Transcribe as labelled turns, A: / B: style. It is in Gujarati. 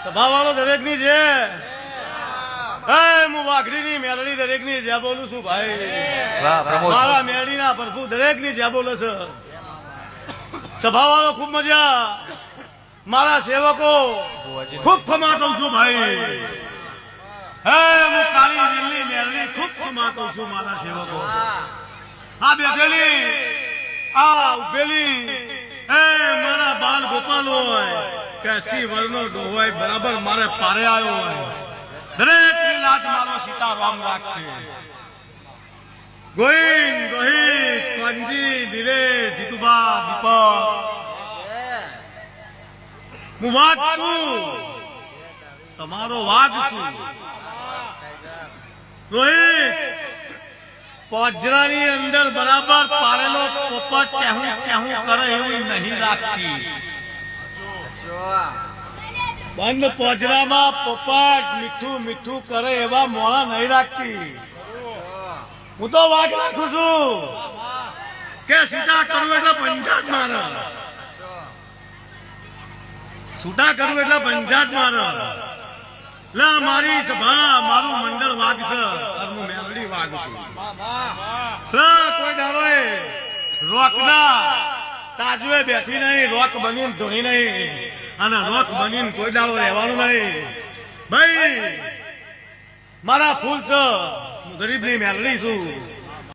A: સભા વાળો દરેક ની છે હું વાઘડી ની મેલડી દરેક ની જ્યાં બોલું છું ભાઈ મારા મેલડી ના પ્રભુ દરેક ની જ્યાં બોલે છે સભા વાળો ખૂબ મજા મારા સેવકો ખૂબ ખમા કહું છું ભાઈ હું કાળી વેલી મેલડી ખૂબ ખમા કહું છું મારા સેવકો આ બેઠેલી આ ઉભેલી મારા બાલ ગોપાલ હોય કે 80 વર્ષનો હોય બરાબર મારે પારે આવ્યો હોય દરેક ની લાજ મારો સીતારામ રાખશે ગોઈન રોહિત કાંજી દિલેશ જીતુબા દીપક હું વાઘ છું તમારો વાઘ છું રોહિત પોજરાની અંદર બરાબર પારેલો પોપટ કેહું કેહું કરે એવું નહીં રાખતી બંધ પોજરામાં પોપટ મીઠું મીઠું કરે એવા મોણા નહીં રાખતી હું તો વાઘ રાખું છું કે છૂટા કરું એટલે પંચાયત મારે છૂટા કરું એટલે પંચાયત મારે લા મારી સભા મારું મંડળ વાઘ છે હું મેલડી વાઘ છું કોઈ દાડો રોકના તાજવે બેઠી નહીં રોક બનીને ધોઈ નહીં અને રોક બનીને કોઈ દાડો રહેવાનું નહીં ભાઈ મારા ફૂલ છે હું ગરીબની મેલડી છું